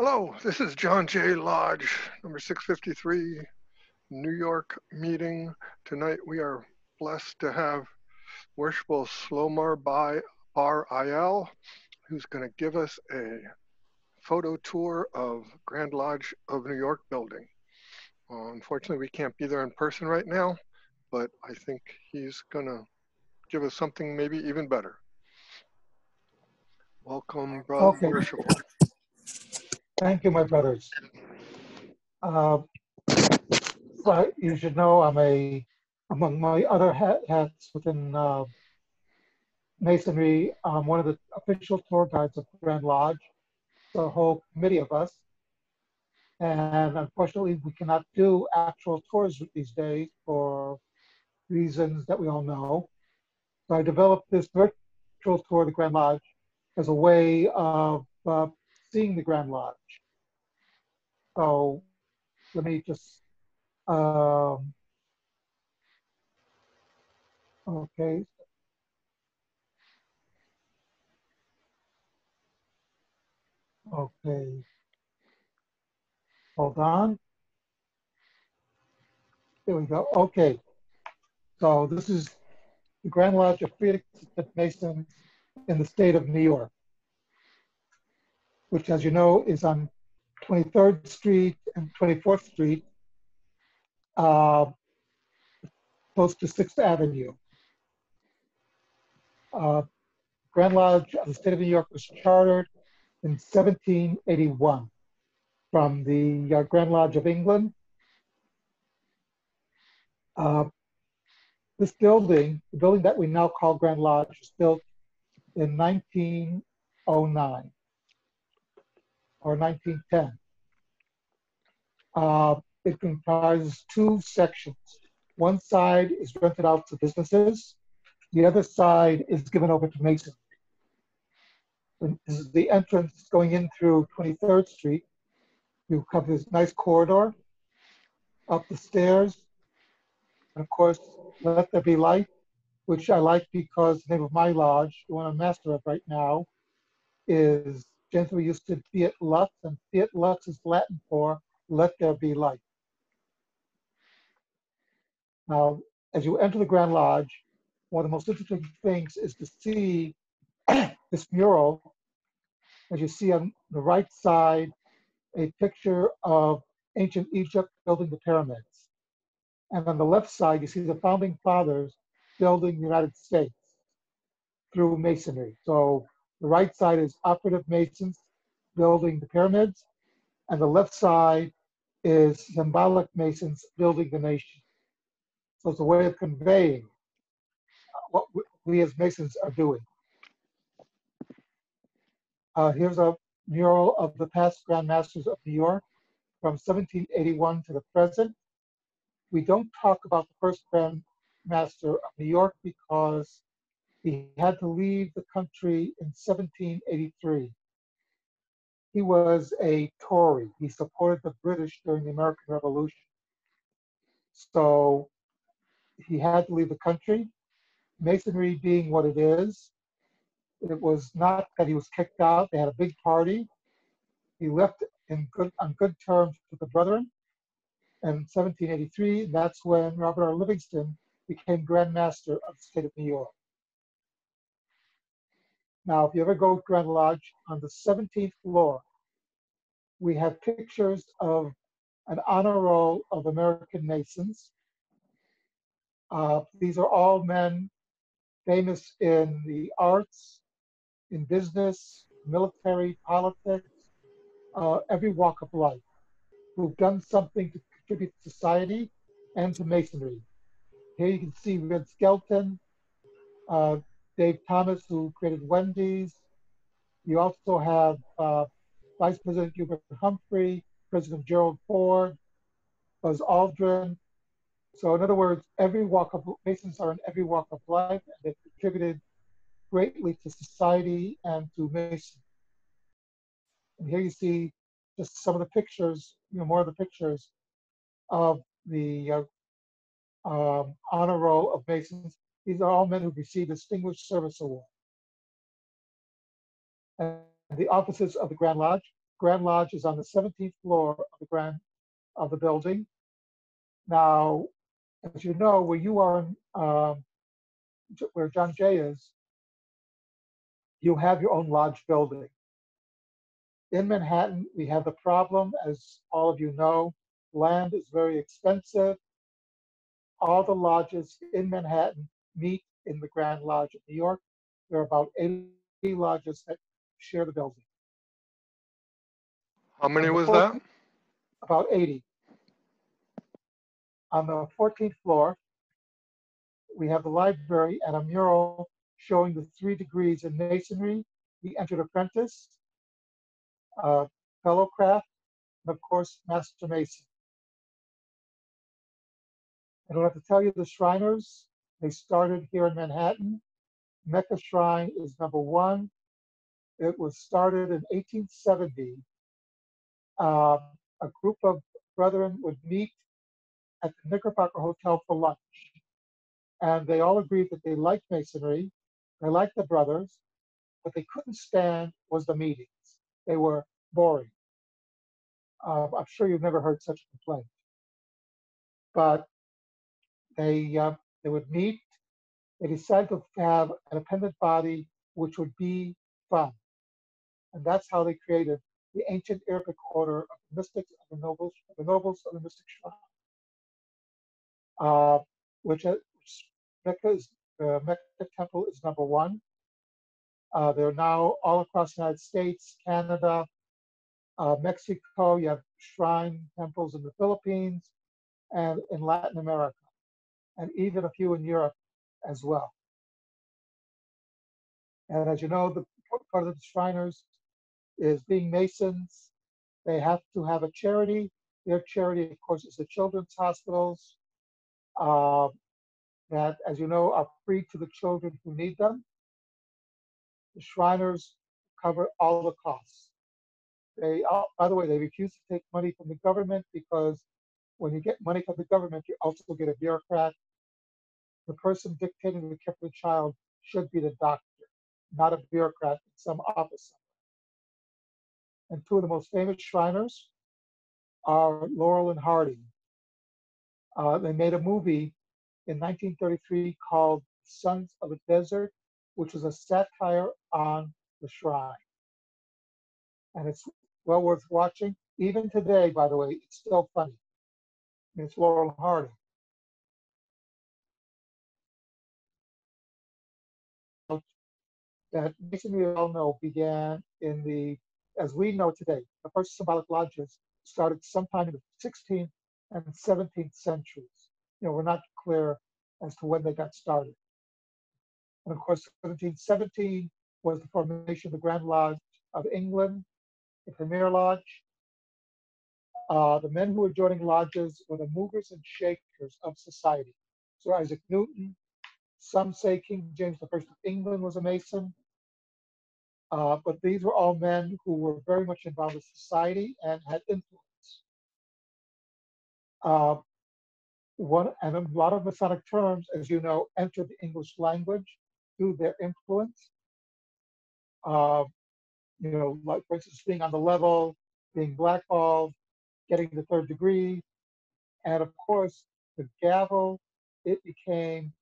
Hello, this is John J. Lodge, number 653, New York meeting. Tonight we are blessed to have Worshipful Shlomo Bar-Ayal, who's going to give us a photo tour of Grand Lodge of New York building. Unfortunately, we can't be there in person right now, but I think he's going to give us something maybe even better. Welcome, Brother Worshipful. Thank you, my brothers. But you should know among my other hats within Masonry, I'm one of the official tour guides of Grand Lodge, the whole committee of us. And unfortunately, we cannot do actual tours these days for reasons that we all know. So I developed this virtual tour of the Grand Lodge as a way of seeing the Grand Lodge. So let me just, okay. Okay. Hold on. Here we go. Okay. So this is the Grand Lodge of Fiat Masons in the state of New York, which, as you know, is on 23rd Street and 24th Street, close to 6th Avenue. Grand Lodge of the state of New York was chartered in 1781 from the Grand Lodge of England. This building, the building that we now call Grand Lodge, was built in 1909 or 1910. It comprises two sections. One side is rented out to businesses. The other side is given over to masonry. This is the entrance going in through 23rd Street. You come this nice corridor, up the stairs, and of course, Let There Be Light, which I like because the name of my lodge, the one I'm master of right now, is gently Husted-Fiat Lux, and Fiat Lux is Latin for Let There Be Light. Now, as you enter the Grand Lodge, one of the most interesting things is to see this mural. As you see on the right side, a picture of ancient Egypt building the pyramids. And on the left side, you see the founding fathers building the United States through masonry. So the right side is operative masons building the pyramids, and the left side is symbolic masons building the nation. So it's a way of conveying what we as masons are doing. Here's a mural of the past Grand Masters of New York from 1781 to the present. We don't talk about the first Grand Master of New York because he had to leave the country in 1783. He was a Tory. He supported the British during the American Revolution. So he had to leave the country. Masonry being what it is, it was not that he was kicked out. They had a big party. He left on good terms with the brethren. And in 1783, that's when Robert R. Livingston became Grand Master of the state of New York. Now, if you ever go to Grand Lodge, on the 17th floor, we have pictures of an honor roll of American Masons. These are all men famous in the arts, in business, military, politics, every walk of life, who've done something to contribute to society and to masonry. Here you can see Red Skelton, Dave Thomas, who created Wendy's. You also have Vice President Hubert Humphrey, President Gerald Ford, Buzz Aldrin. So in other words, Masons are in every walk of life, and they've contributed greatly to society and to Masonry. And here you see just some of the pictures, more of the pictures of the honor roll of Masons. These are all men who've received Distinguished Service Award. And the offices of the Grand Lodge Grand Lodge is on the 17th floor of the building. Now, as you know, where you are, where John Jay is, you have your own lodge building. In Manhattan, we have the problem, as all of you know, land is very expensive. All the lodges in Manhattan meet in the Grand Lodge of New York. There are about 80 lodges that share the building. How many On the was that? about 80. On the 14th floor, we have the library and a mural showing the 3 degrees in masonry, the entered apprentice, fellow craft, and of course, master mason. I don't have to tell you the Shriners. They started here in Manhattan. Mecca Shrine is number 1. It was started in 1870. A group of brethren would meet at the Knickerbocker Hotel for lunch. And they all agreed that they liked masonry, they liked the brothers. What they couldn't stand was the meetings. They were boring. I'm sure you've never heard such a complaint. But they would meet. They decided to have an independent body which would be fun. And that's how they created the ancient Arabic order of the mystics of the nobles of the mystic shrine, which the Mecca Temple is number 1. They're now all across the United States, Canada, Mexico. You have shrine temples in the Philippines and in Latin America, and even a few in Europe as well. And as you know, the part of the Shriners is being Masons. They have to have a charity. Their charity, of course, is the children's hospitals that, as you know, are free to the children who need them. The Shriners cover all the costs. By the way, they refuse to take money from the government because when you get money from the government, you also get a bureaucrat. The person dictating the care for the child should be the doctor, not a bureaucrat in some office. And 2 of the most famous Shriners are Laurel and Hardy. They made a movie in 1933 called Sons of the Desert, which was a satire on the shrine. And it's well worth watching. Even today, by the way, it's still funny. It's Laurel and Hardy. That Masonry, we all know, began as we know today, the first symbolic lodges started sometime in the 16th and 17th centuries. We're not clear as to when they got started. And of course, 1717 was the formation of the Grand Lodge of England, the Premier Lodge. The men who were joining lodges were the movers and shakers of society. So Isaac Newton, some say King James I of England was a Mason. But these were all men who were very much involved with society and had influence. And a lot of Masonic terms, as you know, entered the English language through their influence. Like for instance, being on the level, being blackballed, getting the 3rd degree, and of course, the gavel, it became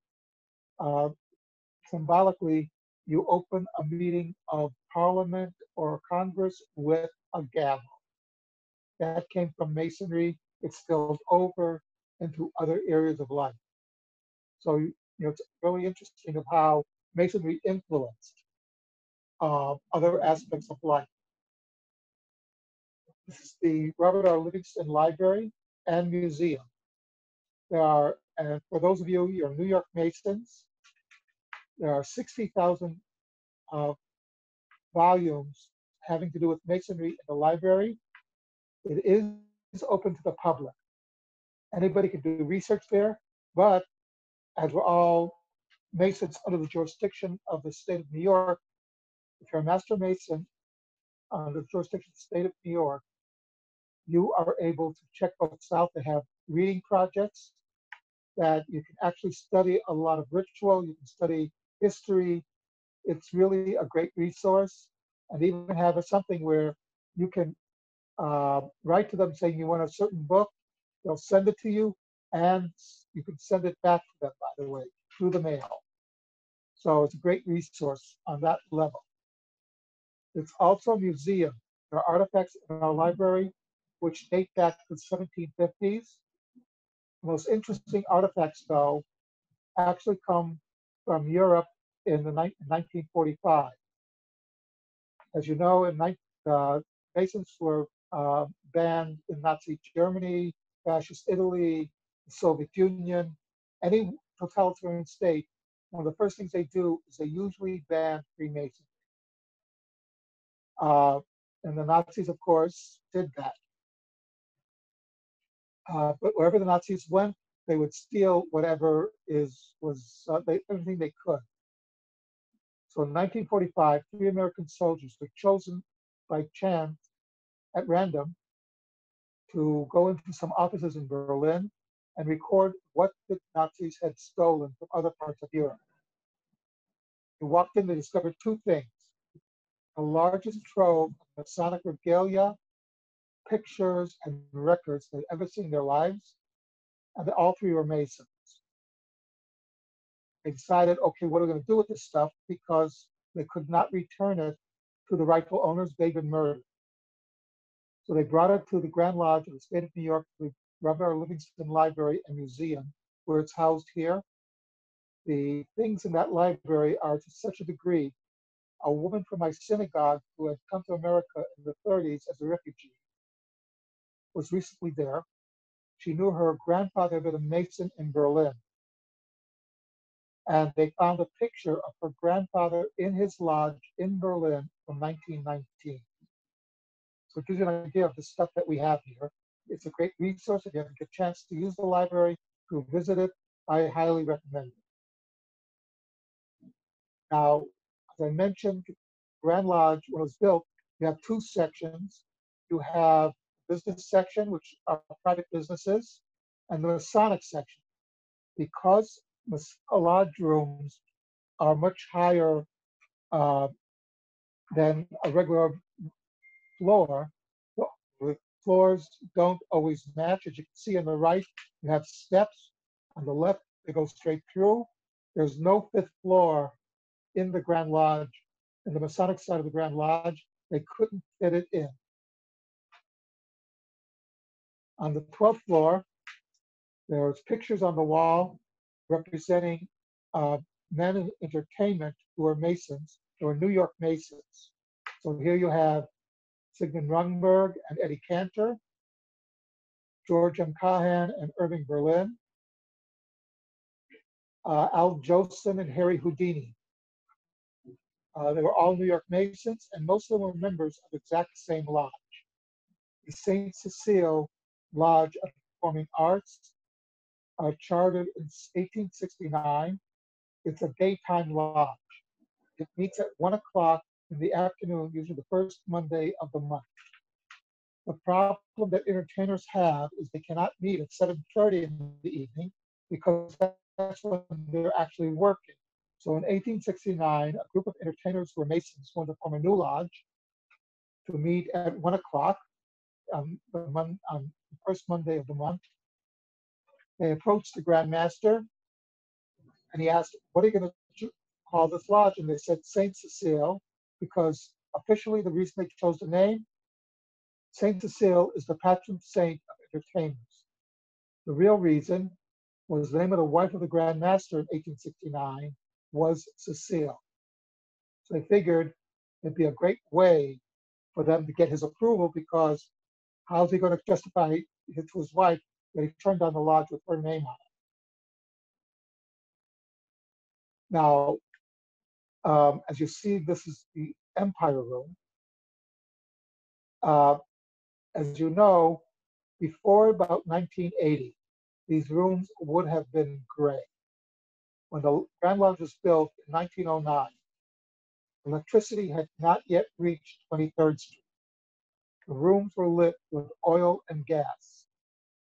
symbolically, you open a meeting of Parliament or Congress with a gavel. That came from Masonry. It spilled over into other areas of life. So, it's really interesting of how Masonry influenced other aspects of life. This is the Robert R. Livingston Library and Museum. And for those of you who are New York Masons, there are 60,000 volumes having to do with Masonry in the library. It is open to the public. Anybody can do research there, but as we're all Masons under the jurisdiction of the state of New York, if you're a Master Mason under the jurisdiction of the state of New York, you are able to check books out. They have reading projects that you can actually study a lot of ritual, you can study history. It's really a great resource, and even have something where you can write to them saying you want a certain book, they'll send it to you, and you can send it back to them, by the way, through the mail. So it's a great resource on that level. It's also a museum. There are artifacts in our library which date back to the 1750s. The most interesting artifacts, though, actually come from Europe in 1945. As you know, Masons were banned in Nazi Germany, Fascist Italy, the Soviet Union, any totalitarian state. One of the first things they do is they usually ban Freemasonry. And the Nazis, of course, did that. But wherever the Nazis went, they would steal whatever everything they could. So in 1945, 3 American soldiers were chosen by chance at random to go into some offices in Berlin and record what the Nazis had stolen from other parts of Europe. They walked in, they discovered 2 things: the largest trove of Masonic regalia, pictures, and records they'd ever seen in their lives, and that all 3 were Masons. They decided, okay, what are we going to do with this stuff? Because they could not return it to the rightful owners. They'd been murdered. So they brought it to the Grand Lodge of the State of New York, the Governor Livingston Library and Museum, where it's housed here. The things in that library are to such a degree. A woman from my synagogue who had come to America in the 30s as a refugee was recently there. She knew her grandfather had been a Mason in Berlin. And they found a picture of her grandfather in his lodge in Berlin from 1919. So it gives you an idea of the stuff that we have here. It's a great resource. If you have a good chance to use the library, to visit it, I highly recommend it. Now, as I mentioned, Grand Lodge, when it was built, you have 2 sections. You have the business section, which are private businesses, and the Masonic section. Because lodge rooms are much higher than a regular floor, the floors don't always match. As you can see on the right, you have steps. On the left, they go straight through. There's no 5th floor in the Grand Lodge. In the Masonic side of the Grand Lodge, they couldn't fit it in. On the 12th floor, there's pictures on the wall representing men in entertainment who are Masons, who are New York Masons. So here you have Sigmund Rungberg and Eddie Cantor, George M. Cahan and Irving Berlin, Al Jolson and Harry Houdini. They were all New York Masons, and most of them were members of the exact same lodge. The St. Cecile Lodge of Performing Arts, chartered in 1869. It's a daytime lodge. It meets at 1 o'clock in the afternoon, usually the first Monday of the month. The problem that entertainers have is they cannot meet at 7:30 in the evening because that's when they're actually working. So in 1869, a group of entertainers who were Masons wanted to form a new lodge to meet at 1 o'clock on the first Monday of the month. They approached the Grand Master and he asked, what are you going to call this lodge? And they said St. Cecile, because officially the reason they chose the name, St. Cecile is the patron saint of entertainers. The real reason was the name of the wife of the Grand Master in 1869 was Cecile. So they figured it'd be a great way for them to get his approval, because how's he going to justify to his wife that he turned down the lodge with her name on it? Now, as you see, this is the Empire Room. As you know, before about 1980, these rooms would have been gray. When the Grand Lodge was built in 1909, electricity had not yet reached 23rd Street. The rooms were lit with oil and gas,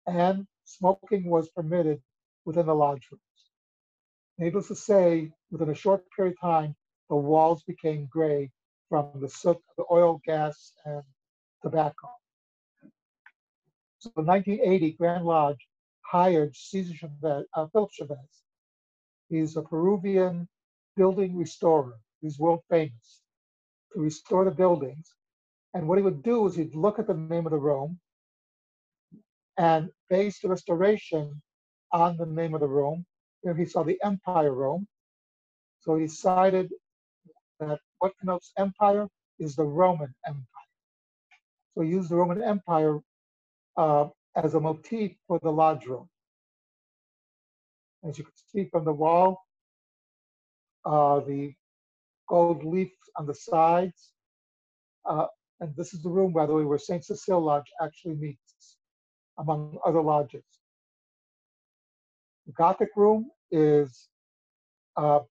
and smoking was permitted within the lodge rooms. Needless to say, within a short period of time, the walls became gray from the soot of the oil, gas, and tobacco. So in 1980, Grand Lodge hired Philip Chavez. He's a Peruvian building restorer. He's world famous to restore the buildings. And what he would do is he'd look at the name of the room and base the restoration on the name of the room. Here he saw the Empire Room. So he decided that what connotes empire is the Roman Empire. So he used the Roman Empire as a motif for the lodge room. As you can see from the wall, the gold leaf on the sides. And this is the room, by the way, where St. Cecilia Lodge actually meets, among other lodges. The Gothic Room is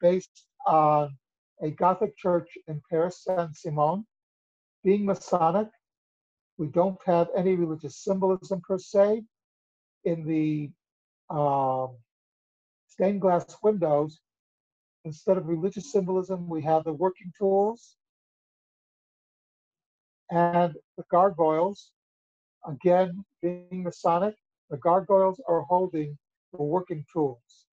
based on a Gothic church in Paris, Saint-Simon. Being Masonic, we don't have any religious symbolism per se. In the stained glass windows, instead of religious symbolism, we have the working tools and the gargoyles. Again, being Masonic, the gargoyles are holding the working tools.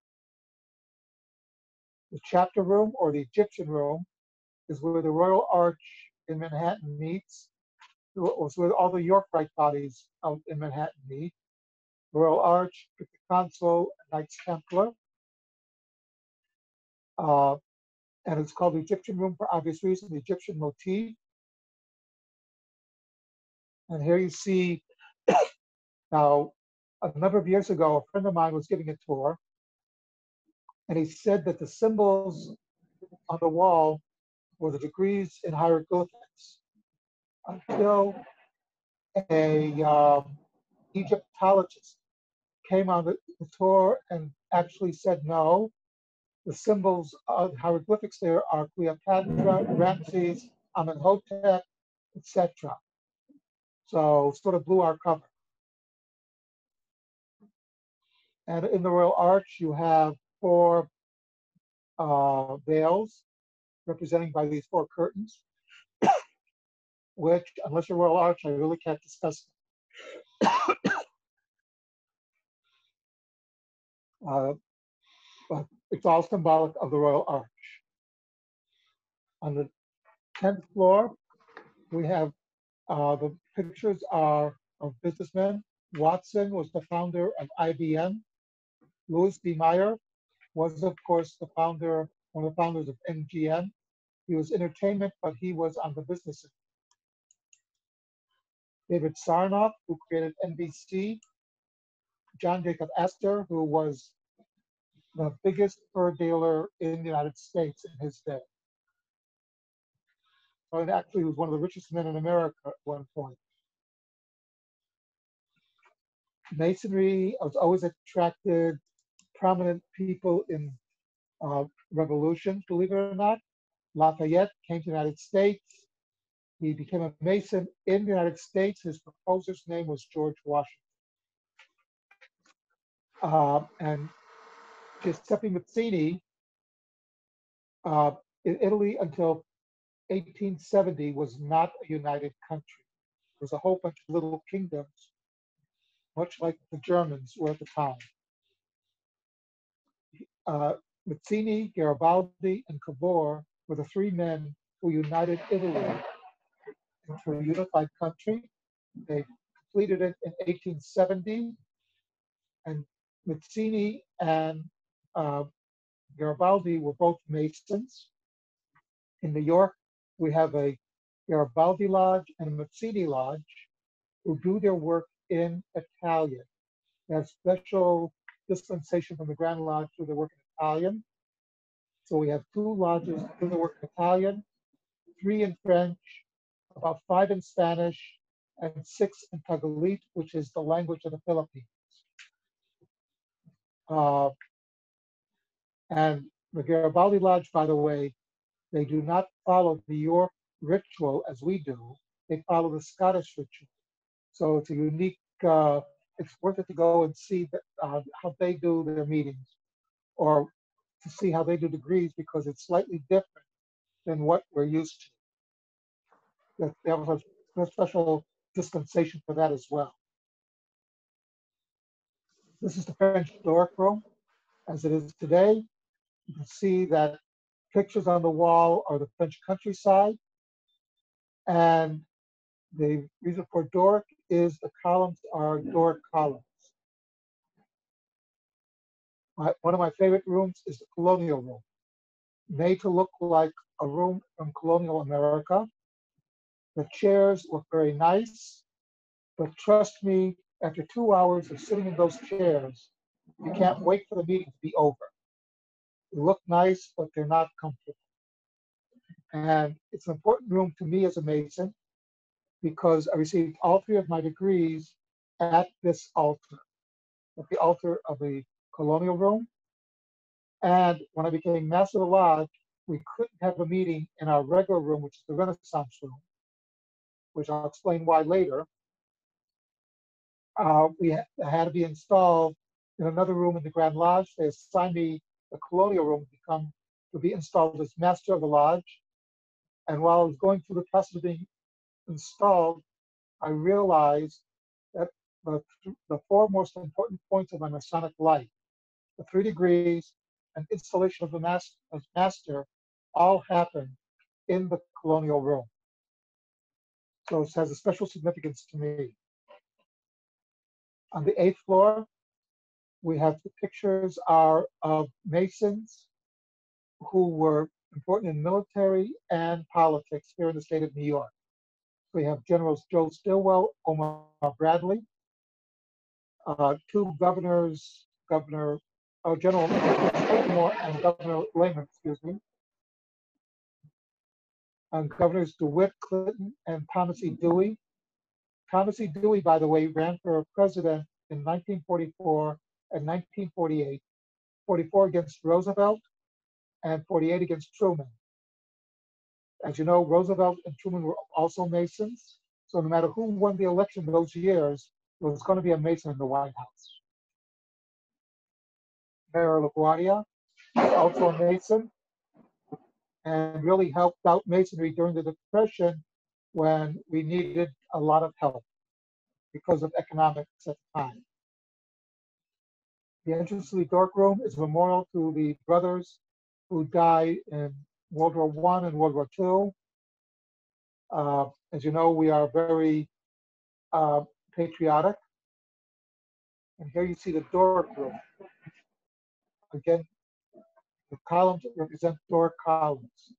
The chapter room, or the Egyptian room, is where the Royal Arch in Manhattan meets. It's where all the Yorkite bodies out in Manhattan meet. Royal Arch, the Console, Knights Templar. And it's called the Egyptian room for obvious reason, the Egyptian motif. And here you see, now, a number of years ago, a friend of mine was giving a tour, and he said that the symbols on the wall were the degrees in hieroglyphics until a Egyptologist came on the tour and actually said no. The symbols of hieroglyphics there are Cleopatra, Ramses, Amenhotep, etc. So sort of blew our cover. And in the Royal Arch, you have four veils representing by these four curtains, which, unless you're Royal Arch, I really can't discuss. But it's all symbolic of the Royal Arch. On the 10th floor, we have the pictures are of businessmen. Watson was the founder of IBM. Louis B. Mayer was, of course, one of the founders of MGM. He was entertainment, but he was on the business end. David Sarnoff, who created NBC. John Jacob Astor, who was the biggest fur dealer in the United States in his day. So it actually was one of the richest men in America at one point. Masonry has always attracted prominent people in revolutions, believe it or not. Lafayette came to the United States. He became a Mason in the United States. His proposer's name was George Washington. And Giuseppe Mazzini, in Italy until 1870 was not a united country. There was a whole bunch of little kingdoms, much like the Germans were at the time. Mazzini, Garibaldi, and Cavour were the three men who united Italy into a unified country. They completed it in 1870, and Mazzini and Garibaldi were both Masons. In New York, we have a Garibaldi Lodge and a Mazzini Lodge who do their work in Italian. They have special dispensation from the Grand Lodge to their work in Italian. So we have two lodges do their work in Italian, 3 in French, about 5 in Spanish, and 6 in Tagalog, which is the language of the Philippines. And the Garibaldi Lodge, by the way, they do not follow the York ritual as we do. They follow the Scottish ritual. So it's a unique, it's worth it to go and see how they do their meetings, or to see how they do degrees, because it's slightly different than what we're used to. They have a special dispensation for that as well. This is the French Doric Room as it is today. You can see that pictures on the wall are the French countryside, and the reason for Doric is the columns are Doric columns. One of my favorite rooms is the Colonial Room, made to look like a room from colonial America. The chairs look very nice, but trust me, after 2 hours of sitting in those chairs, you can't wait for the meeting to be over. They look nice, but they're not comfortable. And it's an important room to me as a Mason because I received all three of my degrees at this altar, at the altar of the Colonial Room. And when I became Master of the Lodge, we couldn't have a meeting in our regular room, which is the Renaissance Room, which I'll explain why later. We had to be installed in another room in the Grand Lodge. They assigned me the Colonial Room to be installed as Master of the Lodge. And while I was going through the process of being installed, I realized that the four most important points of my Masonic life, the 3 degrees and installation of the master, all happen in the Colonial Room. So it has a special significance to me. On the 8th floor, we have the pictures are of Masons who were important in military and politics here in the state of New York. We have Generals Joe Stilwell, Omar Bradley, 2 governors, General Whitmore and Governor Lehman, excuse me, and Governors DeWitt, Clinton, and Thomas E. Dewey. Thomas E. Dewey, by the way, ran for president in 1944 and 1948, 44 against Roosevelt and 48 against Truman. As you know, Roosevelt and Truman were also Masons. So no matter who won the election those years, there was going to be a Mason in the White House. Mayor LaGuardia, also a Mason, and really helped out Masonry during the Depression when we needed a lot of help because of economics at the time. The entrance to the Doric Room is a memorial to the brothers who died in World War I and World War II. As you know, we are very patriotic. And here you see the Doric Room. Again, the columns represent Doric columns.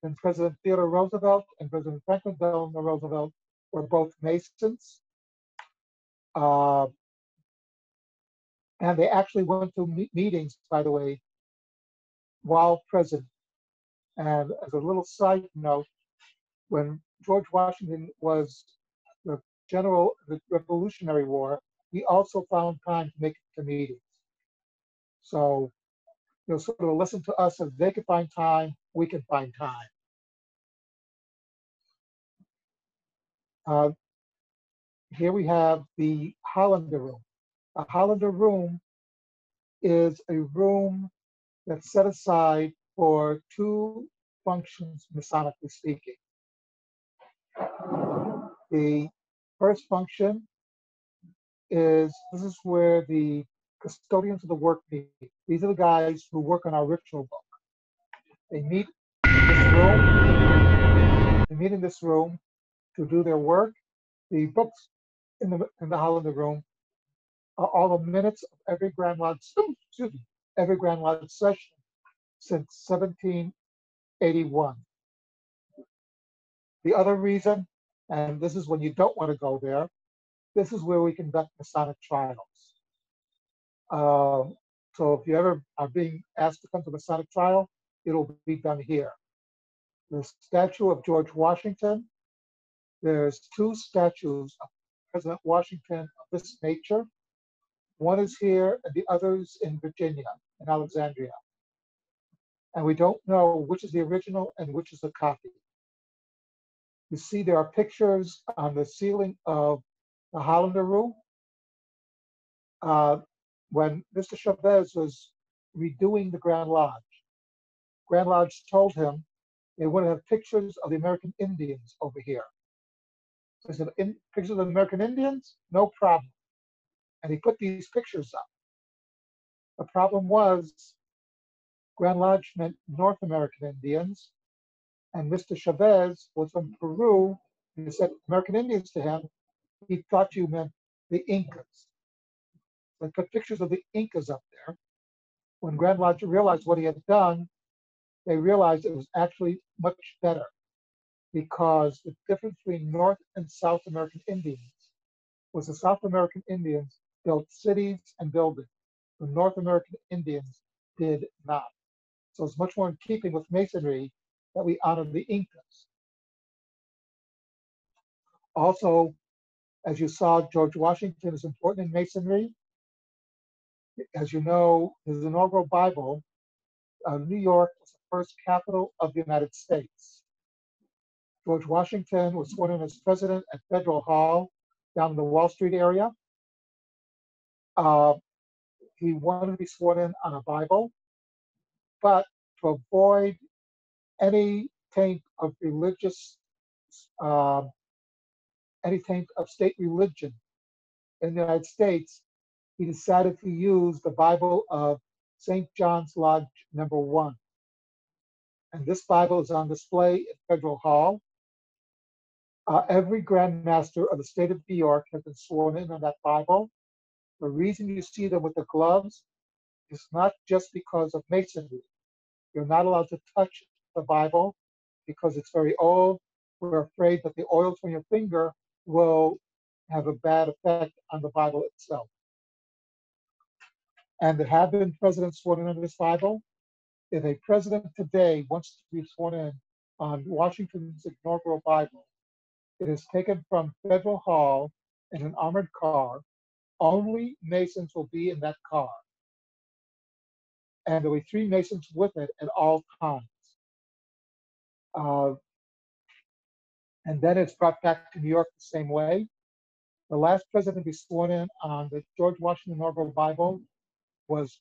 And President Theodore Roosevelt and President Franklin Delano Roosevelt were both Masons. And they actually went to meetings, by the way, while president. And as a little side note, when George Washington was the general of the Revolutionary War, he also found time to make it to meetings. So, sort of a lesson to us: if they can find time, we can find time. Here we have the Hollander Room. A Hollander Room is a room that's set aside for 2 functions, Masonically speaking. The first function is, this is where the custodians of the work meet. These are the guys who work on our ritual book. They meet in this room. They meet in this room to do their work. The books in the Hollander Room are all the minutes of every Grand Lodge, every Grand Lodge session since 1781. The other reason, and this is when you don't want to go there, this is where we conduct Masonic trials. So if you ever are being asked to come to Masonic trial, it'll be done here. The statue of George Washington. There's 2 statues of President Washington of this nature. One is here and the other's in Virginia, in Alexandria. And we don't know which is the original and which is the copy. You see there are pictures on the ceiling of the Hollander Room. When Mr. Chavez was redoing the Grand Lodge told him they want to have pictures of the American Indians over here. So he said, pictures of the American Indians? No problem. and he put these pictures up. The problem was Grand Lodge meant North American Indians, and Mr. Chavez was from Peru, and he said American Indians to him. He thought you meant the Incas. So they put pictures of the Incas up there. When Grand Lodge realized what he had done, they realized it was actually much better because the difference between North and South American Indians was the South American Indians built cities and buildings. The North American Indians did not. So it's much more in keeping with Masonry that we honor the Incas. Also, as you saw, George Washington is important in Masonry. As you know, his inaugural Bible, New York was the first capital of the United States. George Washington was sworn in as president at Federal Hall down in the Wall Street area. He wanted to be sworn in on a Bible, but to avoid any taint of religious, any taint of state religion in the United States, he decided to use the Bible of St. John's Lodge number 1. And this Bible is on display at Federal Hall. Every Grand Master of the state of New York has been sworn in on that Bible. The reason you see them with the gloves is not just because of Masonry. You're not allowed to touch the Bible because it's very old. We're afraid that the oils from your finger will have a bad effect on the Bible itself. And there have been presidents sworn in on this Bible. If a president today wants to be sworn in on Washington's inaugural Bible, it is taken from Federal Hall in an armored car. Only Masons will be in that car. And there will be 3 Masons with it at all times. And then it's brought back to New York the same way. The last president to be sworn in on the George Washington inaugural Bible was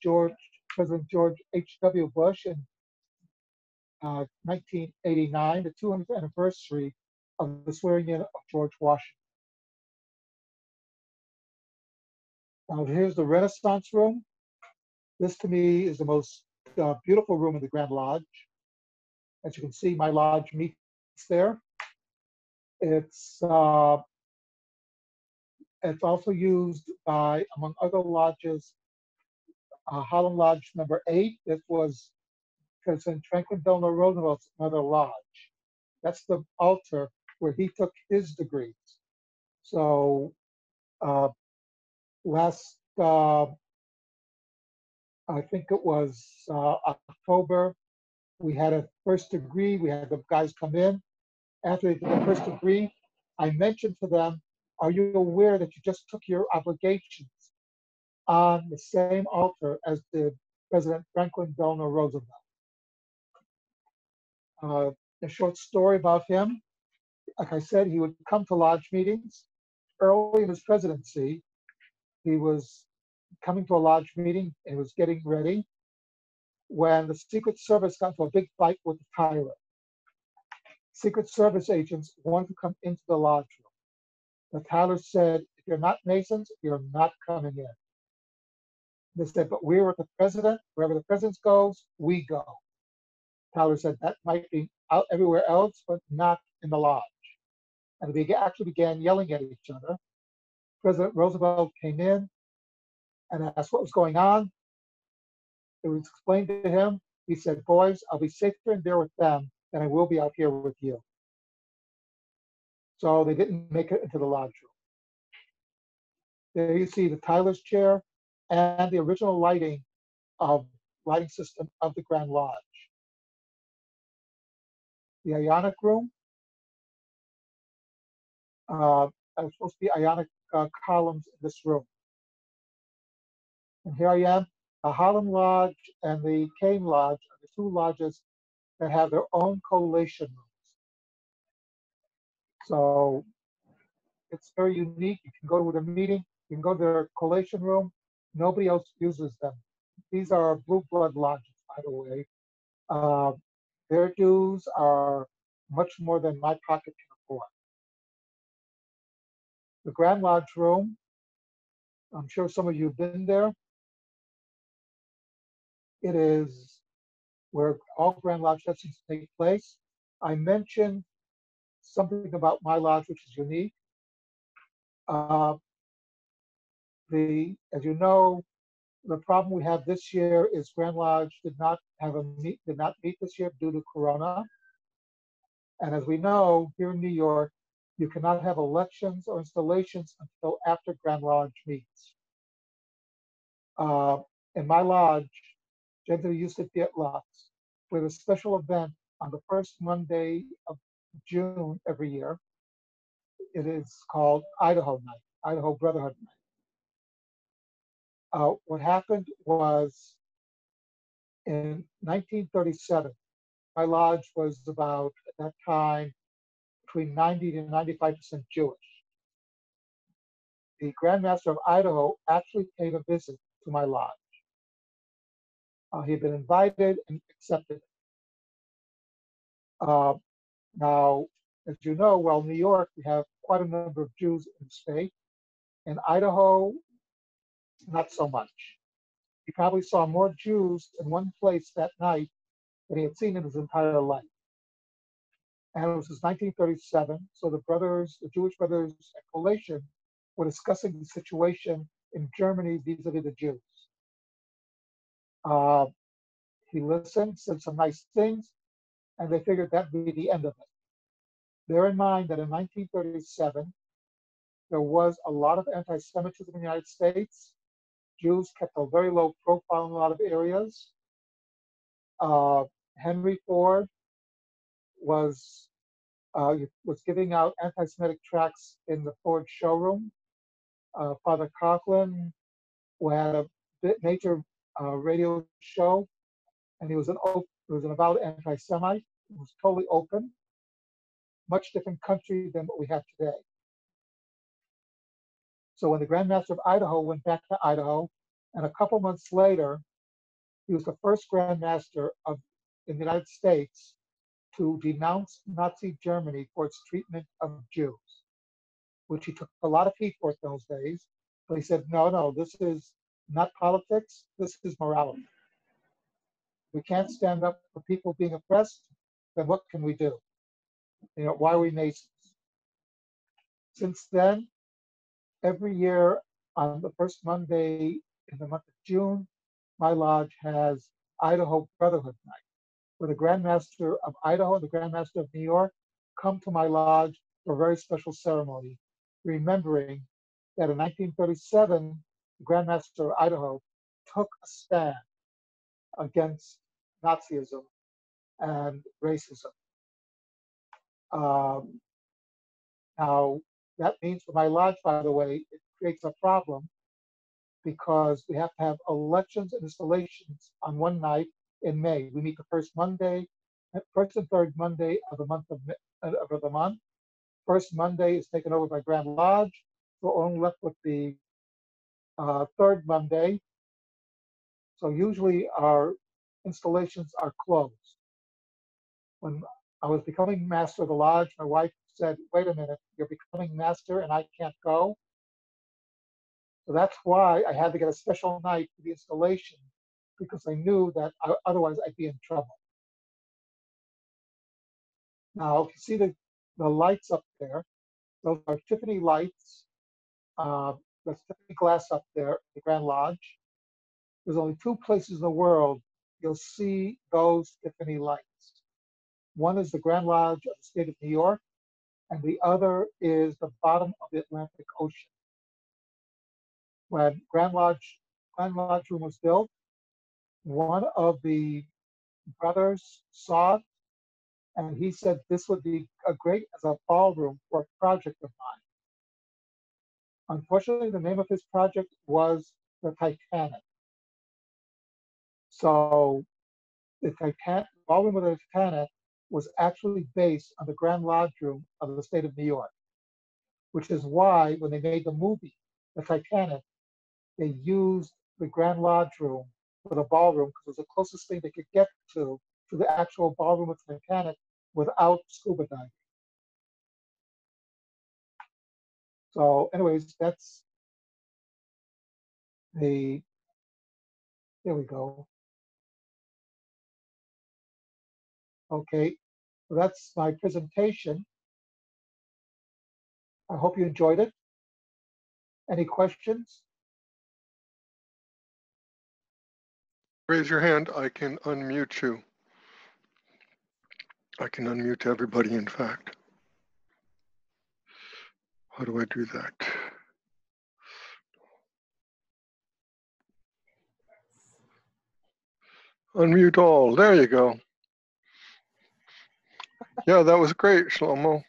President George H.W. Bush in 1989, the 200th anniversary of the swearing in of George Washington. Now here's the Renaissance room. This to me is the most beautiful room in the Grand Lodge. As you can see, my lodge meets there. It's also used by, among other lodges, Harlem Lodge number 8. This was President Franklin Delano Roosevelt's mother lodge. That's the altar where he took his degrees. So last, I think it was October, we had a first degree. We had the guys come in. After they did the first degree, I mentioned to them, are you aware that you just took your obligations on the same altar as did President Franklin Delano Roosevelt? A short story about him. Like I said, he would come to lodge meetings. Early in his presidency, he was coming to a lodge meeting and he was getting ready when the Secret Service got into a big fight with the Tyler. Secret Service agents wanted to come into the lodge room. The Tyler said, if you're not Masons, you're not coming in. They said, but we're with the president. Wherever the president goes, we go. Tyler said, that might be out everywhere else, but not in the lodge. And they actually began yelling at each other. President Roosevelt came in and asked what was going on. It was explained to him. He said, boys, I'll be safer in there with them than I will be out here with you. So they didn't make it into the lodge room. There you see the Tyler's chair and the original lighting system of the Grand Lodge. The Ionic room. There's supposed to be Ionic columns in this room. And here I am. The Harlem Lodge and the Kane Lodge are the 2 lodges that have their own collation rooms. So it's very unique. You can go to a meeting, you can go to their collation room. Nobody else uses them. These are blue blood lodges, by the way. Their dues are much more than my pocket can afford. The Grand Lodge room I'm sure some of you have been there. It is where all Grand Lodge sessions take place. I mentioned something about my lodge which is unique. Uh, as you know, the problem we have this year is Grand Lodge did not meet this year due to Corona. And as we know, here in New York, you cannot have elections or installations until after Grand Lodge meets. Uh, in my lodge, Husted-Fiat Lux, we have a special event on the first Monday of June every year. It is called Idaho Night, Idaho Brotherhood Night. What happened was in 1937, my lodge was about, at that time, between 90 to 95% Jewish. The Grand Master of Idaho actually paid a visit to my lodge. He had been invited and accepted. Uh, Now, as you know, well, New York, we have quite a number of Jews in the state. In Idaho, not so much. He probably saw more Jews in one place that night than he had seen in his entire life. And it was 1937, so the Jewish brothers at collation, were discussing the situation in Germany vis-a-vis the Jews. Uh, he listened, said some nice things, and they figured that'd be the end of it. Bear in mind that in 1937, there was a lot of anti-Semitism in the United States. Jews kept a very low profile in a lot of areas. Henry Ford was giving out anti-Semitic tracts in the Ford showroom. Father Coughlin, who had a major radio show, and he was an avowed anti-Semite. It was totally open. Much different country than what we have today. So when the Grand Master of Idaho went back to Idaho, and a couple months later, he was the first Grand Master in the United States to denounce Nazi Germany for its treatment of Jews, which he took a lot of heat for those days. But he said, no, this is not politics, this is morality. We can't stand up for people being oppressed, then what can we do? Why are we Masons? Since then, every year on the first Monday in the month of June, my lodge has Idaho Brotherhood Night, where the Grand Master of Idaho and the Grand Master of New York come to my lodge for a very special ceremony, remembering that in 1937, the Grand Master of Idaho took a stand against Nazism and racism. Um, Now, that means for my lodge, by the way, it creates a problem because we have to have elections and installations on one night in May. We meet the first and third Monday of the month. First Monday is taken over by Grand Lodge. So we're only left with the third Monday. So usually our installations are closed. When I was becoming master of the lodge, my wife said, wait a minute, you're becoming master and I can't go. So that's why I had to get a special night for the installation, because I knew that otherwise I'd be in trouble. Now, if you see the lights up there, those are Tiffany lights. There's Tiffany glass up there at the Grand Lodge. There's only two places in the world you'll see those Tiffany lights. One is the Grand Lodge of the state of New York, and the other is the bottom of the Atlantic Ocean. When Grand Lodge Room was built, one of the brothers saw it, and he said this would be great as a ballroom for a project of mine. Unfortunately, the name of his project was the Titanic. So the ballroom of the Titanic was actually based on the Grand Lodge Room of the state of New York, which is why when they made the movie, the Titanic, they used the Grand Lodge Room for the ballroom because it was the closest thing they could get to the actual ballroom of the Titanic without scuba diving. So anyways, the, there we go. Okay, so that's my presentation. I hope you enjoyed it. Any questions? Raise your hand. I can unmute you. I can unmute everybody, in fact. How do I do that? Unmute all. There you go. Yeah, that was great, Shlomo.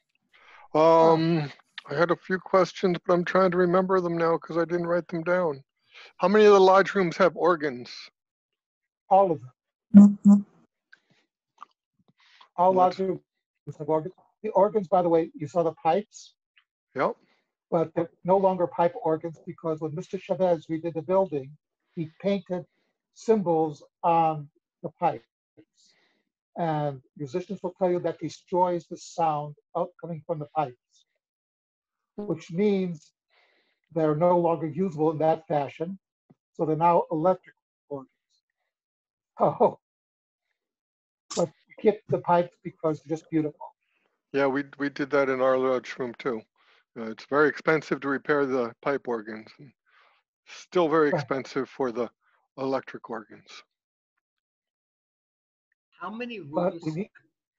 I had a few questions, but I'm trying to remember them now because I didn't write them down. How many of the lodge rooms have organs? All of them. All What's- lodge rooms have organs. The organs, by the way, you saw the pipes, Yep. but they're no longer pipe organs because when Mr. Chavez redid the building, he painted symbols on the pipes. And musicians will tell you that destroys the sound coming from the pipes, which means they're no longer usable in that fashion. So they're now electric organs. Oh, but we kept the pipes because they're just beautiful. Yeah, we did that in our lodge room too. It's very expensive to repair the pipe organs. And still very Right. expensive for the electric organs. How many But rooms? we need,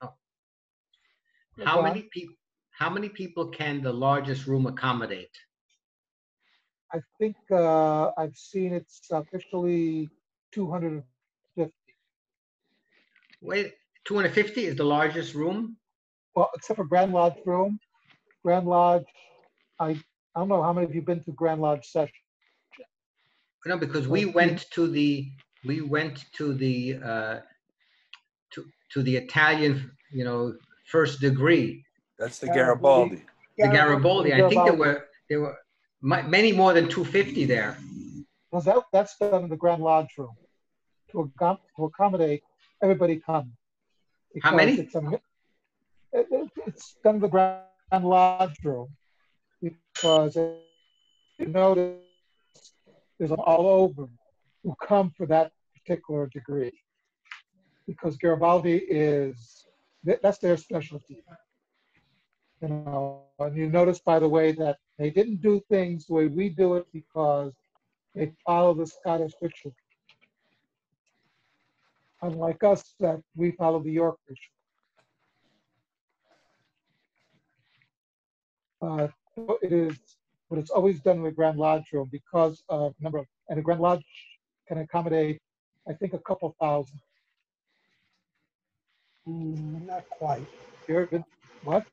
Oh. Go How on. many people? How many people can the largest room accommodate? I think I've seen it's officially 250. Wait, 250 is the largest room? Well, except for Grand Lodge room. Grand Lodge, I don't know how many of you been to Grand Lodge session. No, because But we the- went to the to the Italian, first degree, That's the Garibaldi. the Garibaldi. I think Garibaldi. there were many more than 250 there. Because that's done in the Grand Lodge room to accommodate everybody coming. How many? It's done in the Grand Lodge room because you notice there's all over who come for that particular degree. Because Garibaldi that's their specialty. And you notice, by the way, that they didn't do things the way we do it because they follow the Scottish ritual. Unlike us, that we follow the York ritual. But it's always done in the Grand Lodge room because of number of, and the Grand Lodge can accommodate, I think, a couple thousand. Not quite. What?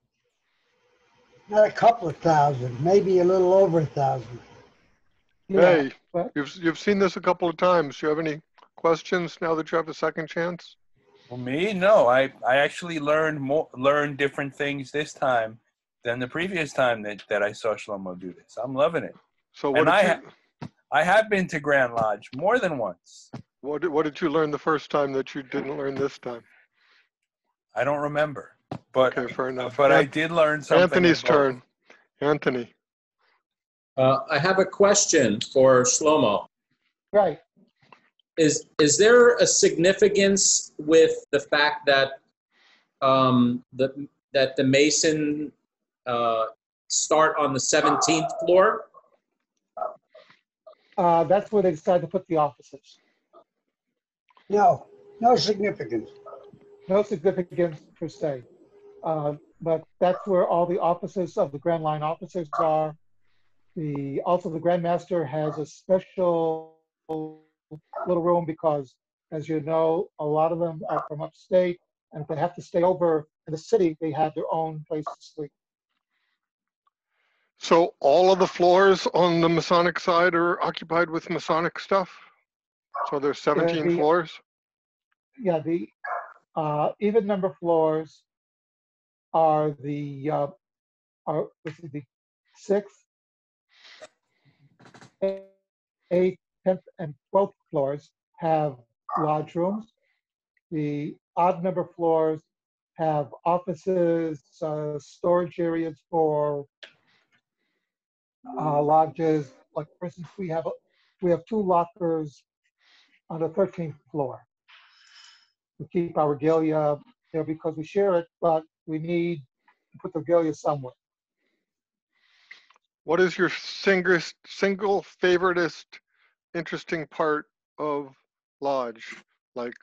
Not a couple of thousand, maybe a little over 1,000. Yeah, Hey, but you've seen this a couple of times. Do you have any questions now that you have a second chance? For me, no. I actually learned different things this time than the previous time that I saw Shlomo do this. I'm loving it. So what And did I have been to Grand Lodge more than once. what did you learn the first time that you didn't learn this time? I don't remember, but Okay, fair enough. But I did learn something. Anthony's in both. turn. Anthony. I have a question for Shlomo. right. Is there a significance with the fact that the Mason start on the 17th floor? That's where they decided to put the offices. No significance. No significance per se. But that's where all the offices of the Grand Line officers are. Also the Grand Master has a special little room because, as you know, a lot of them are from upstate, and if they have to stay over in the city, they have their own place to sleep. So all of the floors on the Masonic side are occupied with Masonic stuff? So there's 17 floors? Yeah, the even number floors are the 6th, 8th, 10th, and 12th floors have lodge rooms. The odd number floors have offices, storage areas for lodges. Like, for instance, we have we have 2 lockers on the 13th floor. We keep our regalia there because we share it, but we need to put the regalia somewhere. What is your single favoritist interesting part of Lodge? Like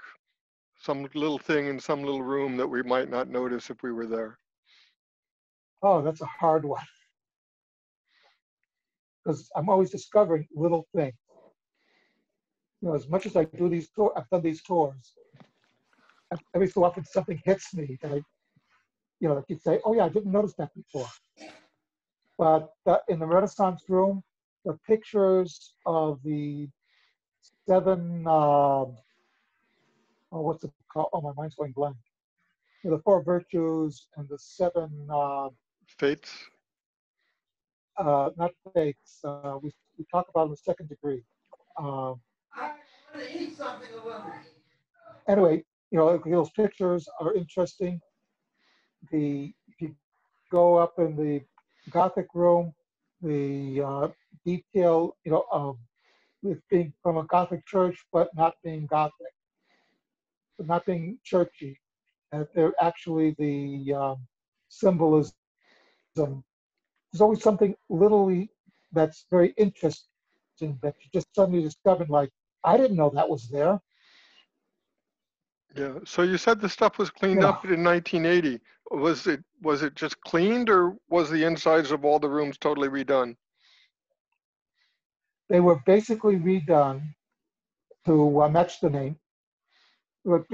some little thing in some little room that we might not notice if we were there. Oh, that's a hard one. Because I'm always discovering little things. You know, as much as I do these tours, I've done these tours. Every so often something hits me that like you'd say, oh yeah, I didn't notice that before. But in the Renaissance room, the pictures of the 7, what's it called? Oh, my mind's going blank. The 4 virtues and the 7, Fates? not fates. We talk about in the 2nd degree. Anyway, those pictures are interesting. If you go up in the Gothic room, the detail, of it being from a Gothic church, but not being Gothic, but not being churchy. And they're actually the symbolism. There's always something literally that's very interesting that you just suddenly discovered, like, I didn't know that was there. Yeah. So you said the stuff was cleaned up in 1980. Was it just cleaned, or was the insides of all the rooms totally redone? They were basically redone to match the name.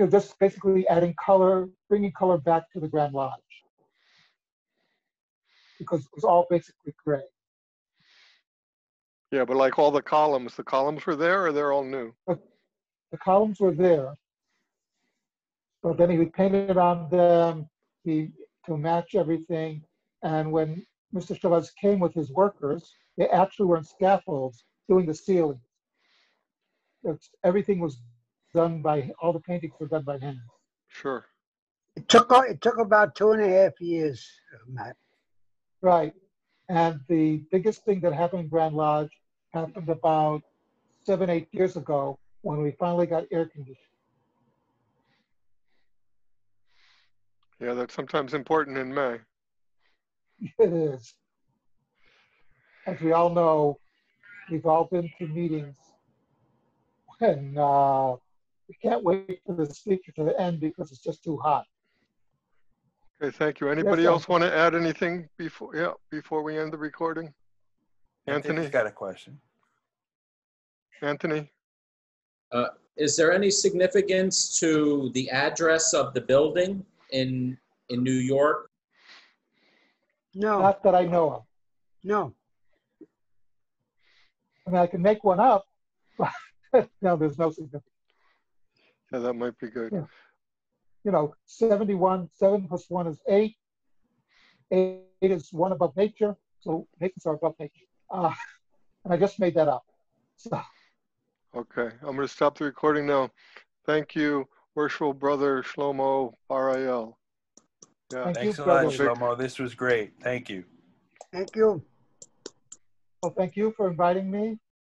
Just basically adding color, bringing color back to the Grand Lodge, because it was all basically gray. Yeah, but like all the columns were there, or they're all new? The columns were there, but then he painted on them to match everything. And when Mr. Chavez came with his workers, they actually were on scaffolds doing the ceiling. Everything was done all the paintings were done by hand. Sure. It took about 2.5 years, Matt. Right. And the biggest thing that happened in Grand Lodge happened about 7, 8 years ago when we finally got air conditioning. Yeah, that's sometimes important in May. It is. As we all know, we've all been to meetings when we can't wait for the speaker to end because it's just too hot. Okay, thank you. Anybody Yes, else want to add anything before we end the recording? Anthony? Anthony's got a question. Anthony? Is there any significance to the address of the building in New York? No, Not that I know of. no. I mean, I can make one up, but no, there's no significance. Yeah, that might be good. Yeah. 71, 7 plus 1 is 8. 8 is 1 above nature, so natures are above nature. And I just made that up. So. Okay, I'm going to stop the recording now. Thank you, Worshipful Brother Shlomo Bar-Ayal. Yeah. Thanks a lot, brother. Shlomo. This was great. Thank you. Thank you. Well, thank you for inviting me.